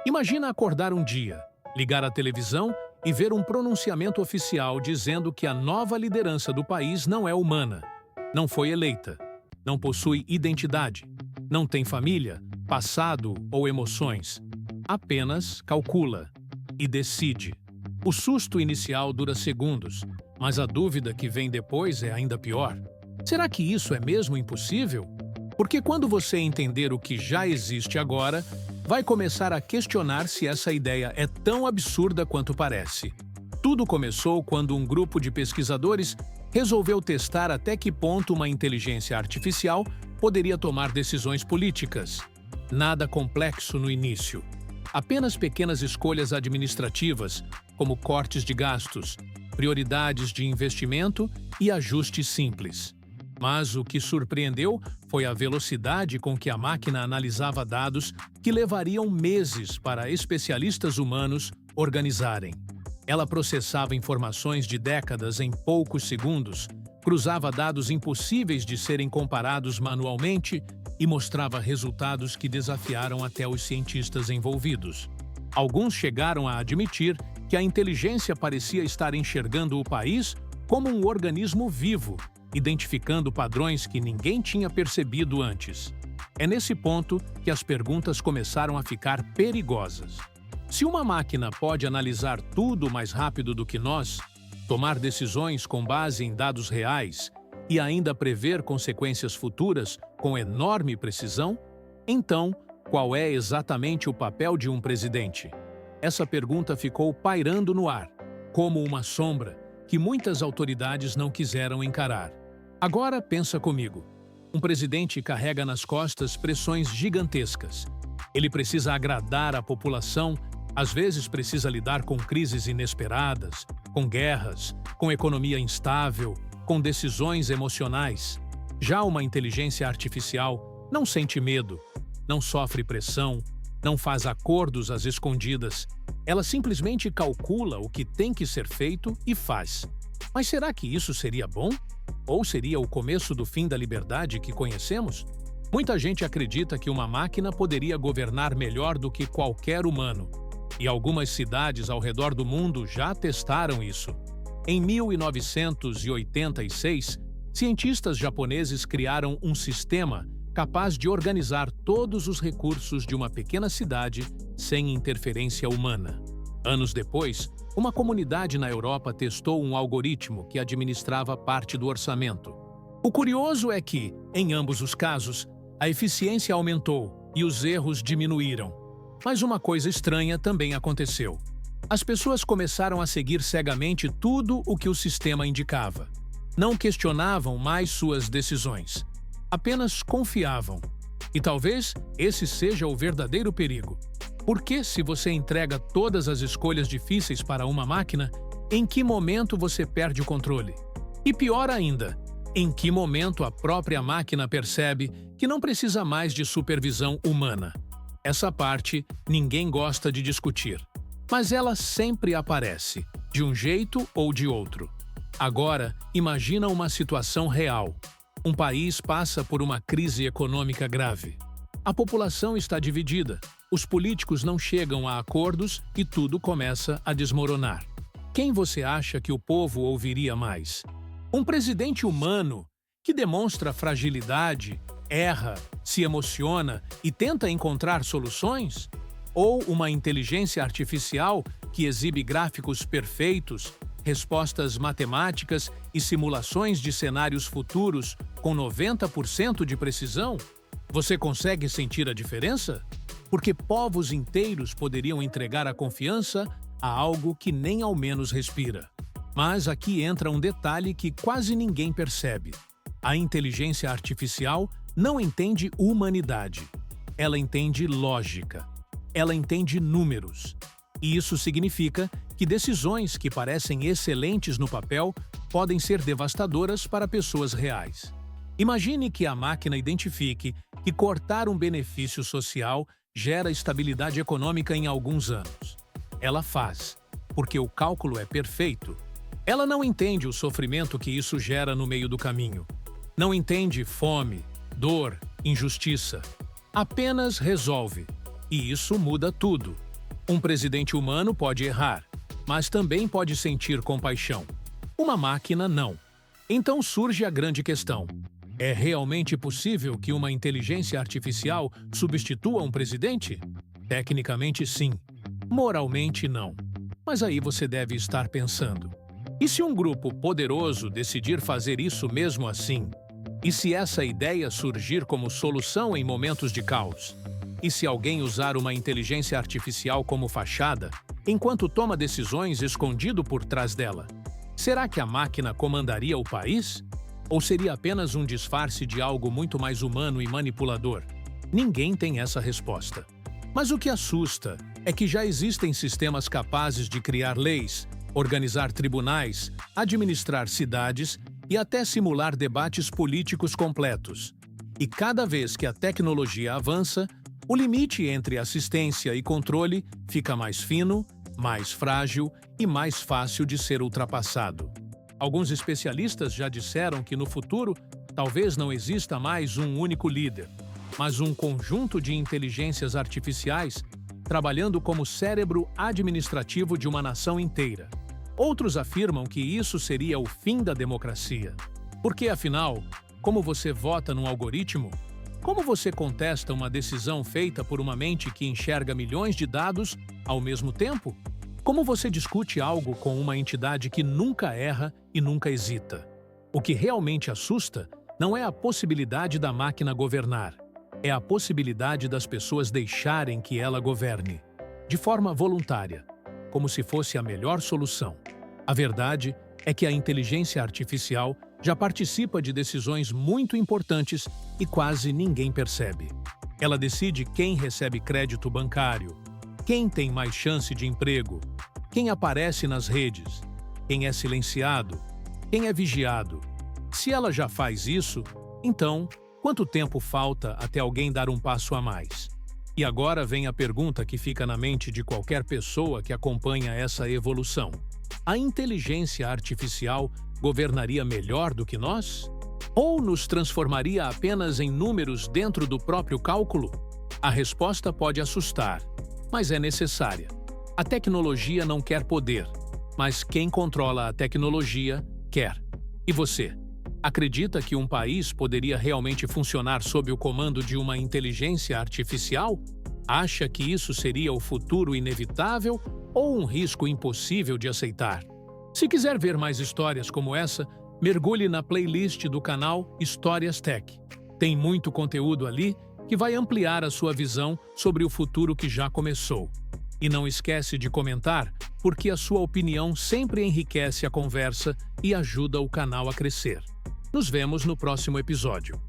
Imagina acordar um dia, ligar a televisão e ver um pronunciamento oficial dizendo que a nova liderança do país não é humana, não foi eleita, não possui identidade, não tem família, passado ou emoções. Apenas calcula e decide. O susto inicial dura segundos, mas a dúvida que vem depois é ainda pior. Será que isso é mesmo impossível? Porque quando você entender o que já existe agora, vai começar a questionar se essa ideia é tão absurda quanto parece. Tudo começou quando um grupo de pesquisadores resolveu testar até que ponto uma inteligência artificial poderia tomar decisões políticas. Nada complexo no início. Apenas pequenas escolhas administrativas, como cortes de gastos, prioridades de investimento e ajustes simples. Mas o que surpreendeu foi a velocidade com que a máquina analisava dados que levariam meses para especialistas humanos organizarem. Ela processava informações de décadas em poucos segundos, cruzava dados impossíveis de serem comparados manualmente e mostrava resultados que desafiaram até os cientistas envolvidos. Alguns chegaram a admitir que a inteligência parecia estar enxergando o país como um organismo vivo, identificando padrões que ninguém tinha percebido antes. É nesse ponto que as perguntas começaram a ficar perigosas. Se uma máquina pode analisar tudo mais rápido do que nós, tomar decisões com base em dados reais e ainda prever consequências futuras com enorme precisão, então, qual é exatamente o papel de um presidente? Essa pergunta ficou pairando no ar, como uma sombra que muitas autoridades não quiseram encarar. Agora pensa comigo. Um presidente carrega nas costas pressões gigantescas. Ele precisa agradar a população, às vezes precisa lidar com crises inesperadas, com guerras, com economia instável, com decisões emocionais. Já uma inteligência artificial não sente medo, não sofre pressão, não faz acordos às escondidas. Ela simplesmente calcula o que tem que ser feito e faz. Mas será que isso seria bom? Ou seria o começo do fim da liberdade que conhecemos? Muita gente acredita que uma máquina poderia governar melhor do que qualquer humano. E algumas cidades ao redor do mundo já testaram isso. Em 1986, cientistas japoneses criaram um sistema capaz de organizar todos os recursos de uma pequena cidade sem interferência humana. Anos depois, uma comunidade na Europa testou um algoritmo que administrava parte do orçamento. O curioso é que, em ambos os casos, a eficiência aumentou e os erros diminuíram. Mas uma coisa estranha também aconteceu. As pessoas começaram a seguir cegamente tudo o que o sistema indicava. Não questionavam mais suas decisões. Apenas confiavam. E talvez esse seja o verdadeiro perigo. Porque se você entrega todas as escolhas difíceis para uma máquina, em que momento você perde o controle? E pior ainda, em que momento a própria máquina percebe que não precisa mais de supervisão humana? Essa parte ninguém gosta de discutir. Mas ela sempre aparece, de um jeito ou de outro. Agora, imagina uma situação real. Um país passa por uma crise econômica grave. A população está dividida, os políticos não chegam a acordos e tudo começa a desmoronar. Quem você acha que o povo ouviria mais? Um presidente humano que demonstra fragilidade, erra, se emociona e tenta encontrar soluções? Ou uma inteligência artificial que exibe gráficos perfeitos, respostas matemáticas e simulações de cenários futuros com 90% de precisão? Você consegue sentir a diferença? Porque povos inteiros poderiam entregar a confiança a algo que nem ao menos respira. Mas aqui entra um detalhe que quase ninguém percebe. A inteligência artificial não entende humanidade. Ela entende lógica. Ela entende números. E isso significa que decisões que parecem excelentes no papel podem ser devastadoras para pessoas reais. Imagine que a máquina identifique que cortar um benefício social gera estabilidade econômica em alguns anos. Ela faz, porque o cálculo é perfeito. Ela não entende o sofrimento que isso gera no meio do caminho. Não entende fome, dor, injustiça. Apenas resolve. E isso muda tudo. Um presidente humano pode errar, mas também pode sentir compaixão. Uma máquina não. Então surge a grande questão: é realmente possível que uma inteligência artificial substitua um presidente? Tecnicamente, sim. Moralmente, não. Mas aí você deve estar pensando: e se um grupo poderoso decidir fazer isso mesmo assim? E se essa ideia surgir como solução em momentos de caos? E se alguém usar uma inteligência artificial como fachada, enquanto toma decisões escondido por trás dela? Será que a máquina comandaria o país? Ou seria apenas um disfarce de algo muito mais humano e manipulador? Ninguém tem essa resposta. Mas o que assusta é que já existem sistemas capazes de criar leis, organizar tribunais, administrar cidades e até simular debates políticos completos. E cada vez que a tecnologia avança, o limite entre assistência e controle fica mais fino, mais frágil e mais fácil de ser ultrapassado. Alguns especialistas já disseram que no futuro talvez não exista mais um único líder, mas um conjunto de inteligências artificiais trabalhando como cérebro administrativo de uma nação inteira. Outros afirmam que isso seria o fim da democracia. Porque, afinal, como você vota num algoritmo? Como você contesta uma decisão feita por uma mente que enxerga milhões de dados ao mesmo tempo? Como você discute algo com uma entidade que nunca erra e nunca hesita? O que realmente assusta não é a possibilidade da máquina governar, é a possibilidade das pessoas deixarem que ela governe, de forma voluntária, como se fosse a melhor solução. A verdade é que a inteligência artificial já participa de decisões muito importantes e quase ninguém percebe. Ela decide quem recebe crédito bancário, quem tem mais chance de emprego, quem aparece nas redes, quem é silenciado, quem é vigiado. Se ela já faz isso, então, quanto tempo falta até alguém dar um passo a mais? E agora vem a pergunta que fica na mente de qualquer pessoa que acompanha essa evolução: a inteligência artificial governaria melhor do que nós? Ou nos transformaria apenas em números dentro do próprio cálculo? A resposta pode assustar, mas é necessária. A tecnologia não quer poder, mas quem controla a tecnologia quer. E você? Acredita que um país poderia realmente funcionar sob o comando de uma inteligência artificial? Acha que isso seria o futuro inevitável ou um risco impossível de aceitar? Se quiser ver mais histórias como essa, mergulhe na playlist do canal Histórias Tech. Tem muito conteúdo ali que vai ampliar a sua visão sobre o futuro que já começou. E não esquece de comentar, porque a sua opinião sempre enriquece a conversa e ajuda o canal a crescer. Nos vemos no próximo episódio.